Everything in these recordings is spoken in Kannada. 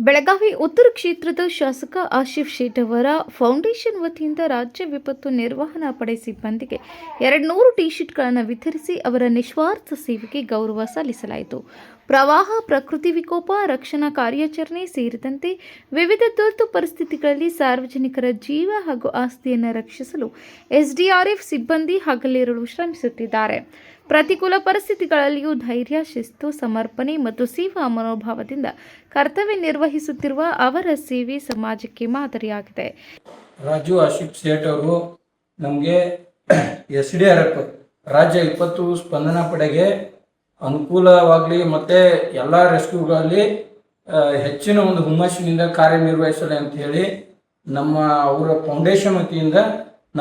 ಬೆಳಗಾವಿ ಉತ್ತರ ಕ್ಷೇತ್ರದ ಶಾಸಕ ಆಶಿಫ್ ಶೇಟ್ ಅವರ ಫೌಂಡೇಶನ್ ವತಿಯಿಂದ ರಾಜ್ಯ ವಿಪತ್ತು ನಿರ್ವಹಣಾ ಪಡೆ ಸಿಬ್ಬಂದಿಗೆ 200 ಟಿ ಶರ್ಟ್ಗಳನ್ನು ವಿತರಿಸಿ ಅವರ ನಿಸ್ವಾರ್ಥ ಸೇವೆಗೆ ಗೌರವ ಸಲ್ಲಿಸಲಾಯಿತು. ಪ್ರವಾಹ, ಪ್ರಕೃತಿ ವಿಕೋಪ, ರಕ್ಷಣಾ ಕಾರ್ಯಾಚರಣೆ ಸೇರಿದಂತೆ ವಿವಿಧ ತುರ್ತು ಪರಿಸ್ಥಿತಿಗಳಲ್ಲಿ ಸಾರ್ವಜನಿಕರ ಜೀವ ಹಾಗೂ ಆಸ್ತಿಯನ್ನು ರಕ್ಷಿಸಲು ಎಸ್ಡಿಆರ್ಎಫ್ ಸಿಬ್ಬಂದಿ ಹಗಲಿರುಳು ಶ್ರಮಿಸುತ್ತಿದ್ದಾರೆ. ಪ್ರತಿಕೂಲ ಪರಿಸ್ಥಿತಿಗಳಲ್ಲಿಯೂ ಧೈರ್ಯ, ಶಿಸ್ತು, ಸಮರ್ಪಣೆ ಮತ್ತು ಸೇವಾ ಮನೋಭಾವದಿಂದ ಕರ್ತವ್ಯ ನಿರ್ವಹಿಸುತ್ತಿರುವ ಅವರ ಸೇವೆ ಸಮಾಜಕ್ಕೆ ಮಾದರಿಯಾಗಿದೆ. ರಾಜು ಆಶಿಫ್ ಶೇಟ್ ಅವರು ನಮಗೆ ಎಸ್ಡಿಆರ್ಎಫ್ ರಾಜ್ಯ ವಿಪತ್ತು ಸ್ಪಂದನಾ ಪಡೆಗೆ ಅನುಕೂಲವಾಗಲಿ ಮತ್ತು ಎಲ್ಲ ರೆಸ್ಕ್ಯೂಗಳಲ್ಲಿ ಹೆಚ್ಚಿನ ಒಂದು ಹುಮ್ಮಸ್ಸಿನಿಂದ ಕಾರ್ಯನಿರ್ವಹಿಸಲಿ ಅಂತ ಹೇಳಿ ಅವರ ಫೌಂಡೇಶನ್ ವತಿಯಿಂದ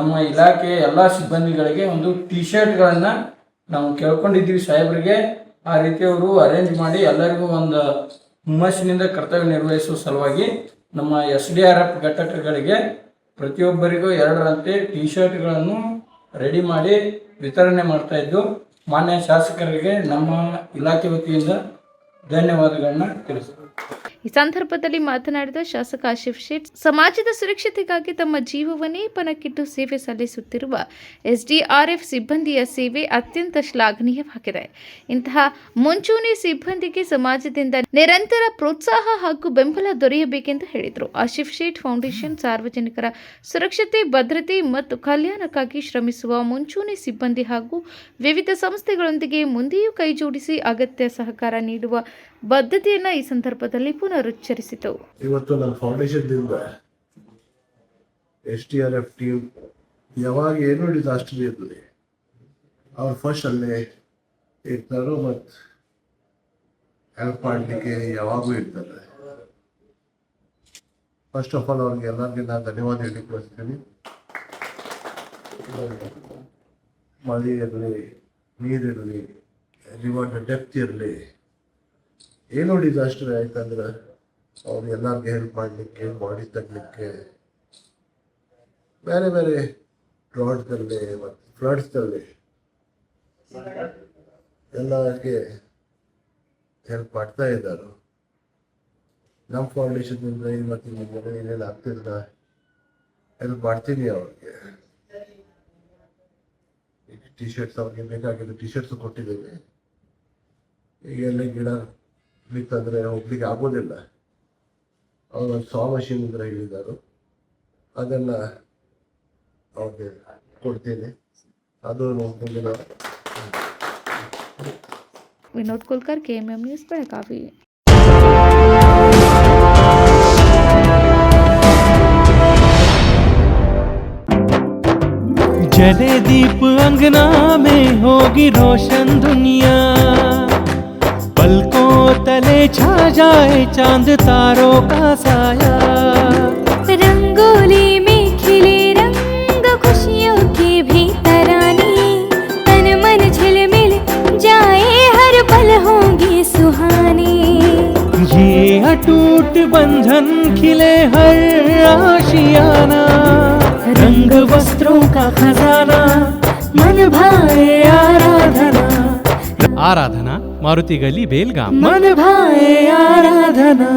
ನಮ್ಮ ಇಲಾಖೆಯ ಎಲ್ಲ ಸಿಬ್ಬಂದಿಗಳಿಗೆ ಒಂದು ಟಿ ಶರ್ಟ್ಗಳನ್ನು ನಾವು ಕೇಳ್ಕೊಂಡಿದ್ದೀವಿ ಸಾಹೇಬರಿಗೆ. ಆ ರೀತಿ ಅವರು ಅರೇಂಜ್ ಮಾಡಿ ಎಲ್ಲರಿಗೂ ಒಂದು ಹುಮ್ಮಸ್ಸಿನಿಂದ ಕರ್ತವ್ಯ ನಿರ್ವಹಿಸುವ ಸಲುವಾಗಿ ನಮ್ಮ ಎಸ್ಡಿಆರ್ಎಫ್ ಘಟಕಗಳಿಗೆ ಪ್ರತಿಯೊಬ್ಬರಿಗೂ 2ರಂತೆ ಟಿ ಶರ್ಟ್ಗಳನ್ನು ರೆಡಿ ಮಾಡಿ ವಿತರಣೆ ಮಾಡ್ತಾ ಇದ್ದು ಮಾನ್ಯ ಶಾಸಕರಿಗೆ ನಮ್ಮ ಇಲಾಖೆ ವತಿಯಿಂದ ಧನ್ಯವಾದಗಳನ್ನ ತಿಳಿಸ್ತೀವಿ. ಈ ಸಂದರ್ಭದಲ್ಲಿ ಮಾತನಾಡಿದ ಶಾಸಕ ಆಶಿಫ್ ಶೇಟ್, ಸಮಾಜದ ಸುರಕ್ಷತೆಗಾಗಿ ತಮ್ಮ ಜೀವವನ್ನೇ ಪಣಕ್ಕಿಟ್ಟು ಸೇವೆ ಸಲ್ಲಿಸುತ್ತಿರುವ ಎಸ್ಡಿಆರ್ಎಫ್ ಸಿಬ್ಬಂದಿಯ ಸೇವೆ ಅತ್ಯಂತ ಶ್ಲಾಘನೀಯವಾಗಿದೆ. ಇಂತಹ ಮುಂಚೂಣಿ ಸಿಬ್ಬಂದಿಗೆ ಸಮಾಜದಿಂದ ನಿರಂತರ ಪ್ರೋತ್ಸಾಹ ಹಾಗೂ ಬೆಂಬಲ ದೊರೆಯಬೇಕೆಂದು ಹೇಳಿದರು. ಆಶಿಫ್ ಶೇಟ್ ಫೌಂಡೇಶನ್ ಸಾರ್ವಜನಿಕರ ಸುರಕ್ಷತೆ, ಭದ್ರತೆ ಮತ್ತು ಕಲ್ಯಾಣಕ್ಕಾಗಿ ಶ್ರಮಿಸುವ ಮುಂಚೂಣಿ ಸಿಬ್ಬಂದಿ ಹಾಗೂ ವಿವಿಧ ಸಂಸ್ಥೆಗಳೊಂದಿಗೆ ಮುಂದೆಯೂ ಕೈಜೋಡಿಸಿ ಅಗತ್ಯ ಸಹಕಾರ ನೀಡುವ ಬದ್ಧತೆಯನ್ನು ಈ ಸಂದರ್ಭದಲ್ಲಿ ಪುನರುಚ್ಚರಿಸಿತು. ಇವತ್ತು ನಮ್ಮ ಫೌಂಡೇಶನ್ದಿಂದ ಎಸ್ಡಿಆರ್ಎಫ್ ಟೀಮ್ ಯಾವಾಗ ಏನು ಡಿಸಾಸ್ಟರ್ ಇರ್ತದೆ ಅವ್ರು ಫಸ್ಟ್ ಅಲ್ಲೇ ಇರ್ತಾರೋ ಮತ್ತು ಹೆಲ್ಪ್ ಮಾಡಲಿಕ್ಕೆ ಯಾವಾಗೂ ಇರ್ತಾರೆ. ಫಸ್ಟ್ ಆಫ್ ಆಲ್ ಅವ್ರಿಗೆ ಎಲ್ಲರಿಗೆ ನಾನು ಧನ್ಯವಾದ ಹೇಳಲಿಕ್ಕೆ ಬಯಸ್ತೀನಿ. ಮಳೆ ಇರಲಿ, ನೀರಿರಲಿ, ರಿವರ್ ಡೆಪ್ತ್ ಇರಲಿ, ಏನೋ ಡಿಸಾಸ್ಟರ್ ಆಯ್ತಂದ್ರೆ ಅವ್ರು ಎಲ್ಲರಿಗೆ ಹೆಲ್ಪ್ ಮಾಡಲಿಕ್ಕೆ, ಬಾಡಿ ತರಲಿಕ್ಕೆ, ಬೇರೆ ಬೇರೆ ಡ್ರಾಟ್ದಲ್ಲಿ ಮತ್ತು ಫ್ಲಡ್ಸ್ದಲ್ಲಿ ಎಲ್ಲರಿಗೆ ಹೆಲ್ಪ್ ಮಾಡ್ತಾ ಇದ್ದಾರೆ. ನಮ್ಮ ಫೌಂಡೇಶನ್ನಿಂದ ಇವತ್ತಿನ ಏನೇನು ಆಗ್ತಿಲ್ಲ ಹೆಲ್ಪ್ ಮಾಡ್ತೀನಿ ಅವ್ರಿಗೆ. ಟಿ ಶರ್ಟ್ಸ್ ಅವ್ರಿಗೆ ಬೇಕಾಗಿದ್ದು ಟಿ ಶರ್ಟ್ಸ್ ಕೊಟ್ಟಿದ್ದೇವೆ. ಈಗ ಎಲ್ಲ ಗಿಡ ಬಿತ್ತಂದರೆ ಹೋಗ್ಲಿಕ್ಕೆ ಆಗೋದಿಲ್ಲ. ಅವ್ರು ಒಂದು ಸಾ ಮಷೀನ್ ಇದ್ರೆ ಹೇಳಿದ್ದಾರೆ, ಅದನ್ನು ಅವ್ರಿಗೆ ಕೊಡ್ತೀನಿ. ಅದು ಮುಂದಿನ ವಿನೋದ್ ಕುಲ್ಕರ್, KMM ನ್ಯೂಸ್, ಬೆಳಗಾವಿ. जले दीप अंगना में होगी रोशन दुनिया, पलकों तले छा जाए चांद तारों का साया, रंगोली में खिले रंग खुशियों के भी तराने, तन मन झिलमिल जाए हर पल होंगे सुहाने, ये अटूट बंधन खिले हर आशियाना, रंग वस्त्रों का खजाना, मन भाए आराधना. आराधना, मारुति गली, बेलगाम. मन भाए आराधना.